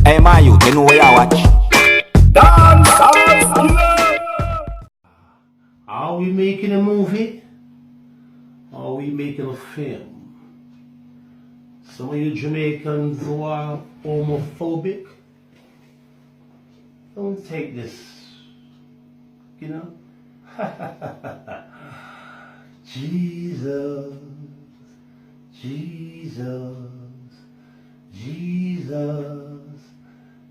Hey, my youth, you know where you watch? Dancehall. Are we making a movie? Or are we making a film? Some of you Jamaicans who are homophobic, don't take this, you know? Jesus, Jesus, Jesus,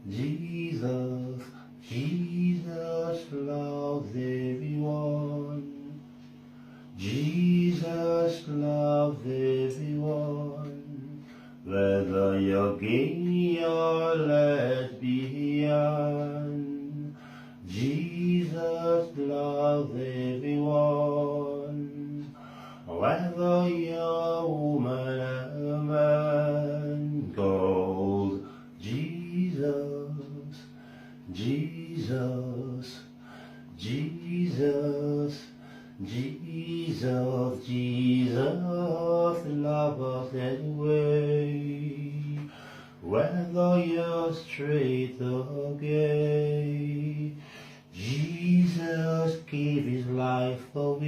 Jesus, Jesus loves everyone. Jesus loves everyone. Whether you're gay or lesbian, Jesus loves everyone. Whether you're a woman or a man, goes Jesus, Jesus, Jesus, Jesus, Jesus, love us anyway. Whether you're straight or gay, Jesus gave his life away,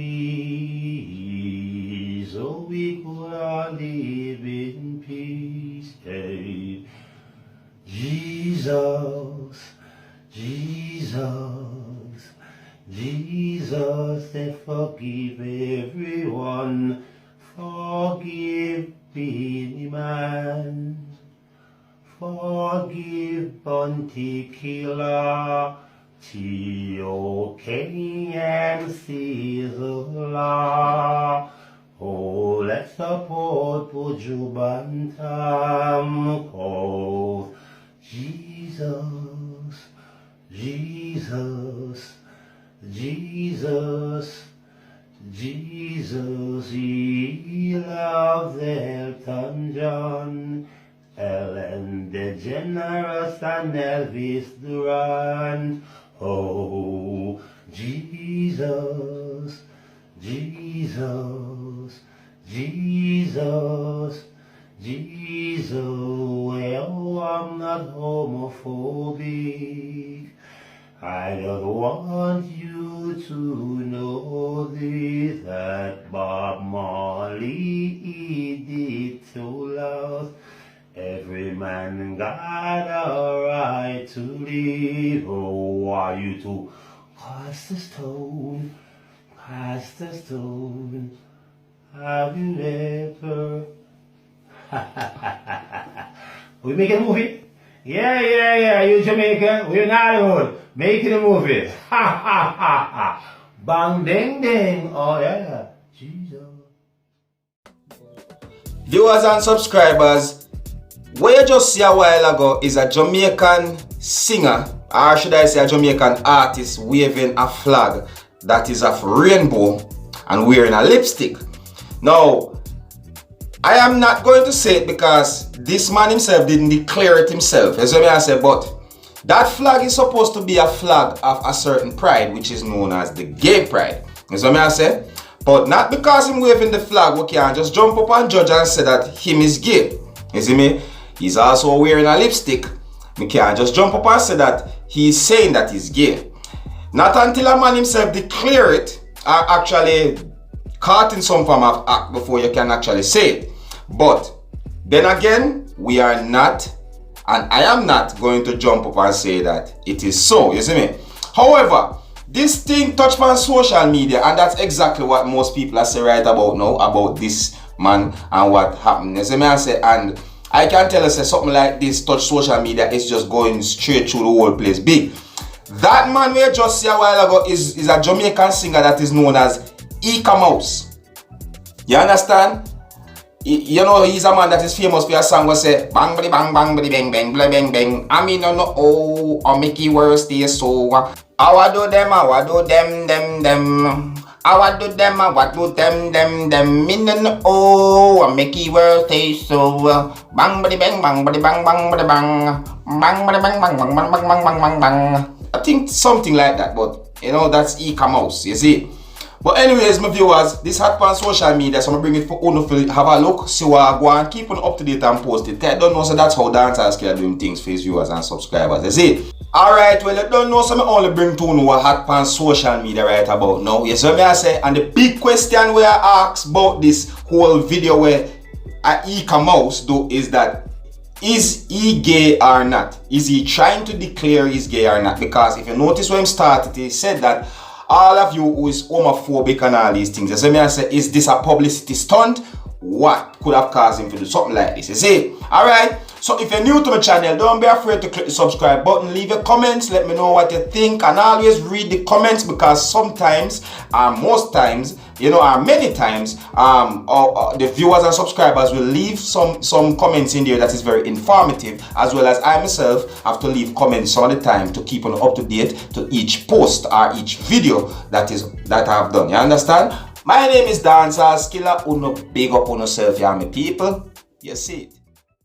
so we could all live in peace. Hey. Jesus, Jesus, Jesus said forgive everyone, forgive any man, forgive Bunty Killer, T.O.K. and Caesar. Oh, let's support Buju Bantam, cause Jesus, Jesus, Jesus, Jesus, he loves Elton John, Ellen DeGeneres and Elvis Duran. Oh, Jesus, Jesus, Jesus, Jesus, well, I'm not homophobic. I just want you to know this, that Bob Marley he did so loud. Every man got a right to live. Oh, are you to cast the stone, cast the stone? Have you ever? We making a movie? Yeah, you Jamaican, we're in Hollywood, making a movie. Bang, ding, ding, oh yeah, Jesus. Viewers and subscribers, what you just see a while ago is a Jamaican singer, or should I say a Jamaican artist, waving a flag that is of rainbow and wearing a lipstick. Now, I am not going to say it because this man himself didn't declare it himself, as I say, but that flag is supposed to be a flag of a certain pride, which is known as the gay pride. As I say, but not because him waving the flag, we can't just jump up and judge and say that him is gay. You see me? He's also wearing a lipstick. We can't just jump up and say that he's saying that he's gay. Not until a man himself declare it, or actually caught in some form of act before you can actually say it. But then again, we are not, and I am not going to jump up and say that it is so, you see me? However, this thing touched on social media, and that's exactly what most people are saying right about now, about this man and what happened. You see me? I say, and I can tell you say something like this touch social media is just going straight through the whole place big. That man we just see a while ago is a Jamaican singer that is known as Ika Mouse. You understand? You know, he's a man that is famous for a song where say bang bang bang bang bang bang bang bang. I mean no oh or make it worse stay so. I do them, I do them. I do them, I do them. Me no oh I make it worse stay so. Bang bang bang bang bang bang bang bang bang bang bang bang bang bang bang bang bang. I think something like that, but you know that's Ika Mouse, you see. But anyways, my viewers, this hot on social media, so I'm bring it for Uno to have a look, see what I go and keep on up to date and post it. I don't know, so that's how Dancehall doing things for his viewers and subscribers. You see? Alright, well, you don't know, so I only bring to know what hot on social media right about now. Yes, so I say, and the big question where I ask about this whole video where I come out though is that, is he gay or not? Is he trying to declare he's gay or not? Because if you notice when he started, he said that all of you who is homophobic and all these things. So I say, is this a publicity stunt? What could have caused him to do something like this? You see? Alright, so if you're new to my channel, don't be afraid to click the subscribe button. Leave your comments, let me know what you think, and always read the comments, because sometimes, most times, you know, many times, the viewers and subscribers will leave some comments in there that is very informative, as well as I myself have to leave comments all the time to keep on up to date to each post or each video that I've done. You understand? My name is Seriousskilla. Uno big up on yourself, yeah, my people. You see it.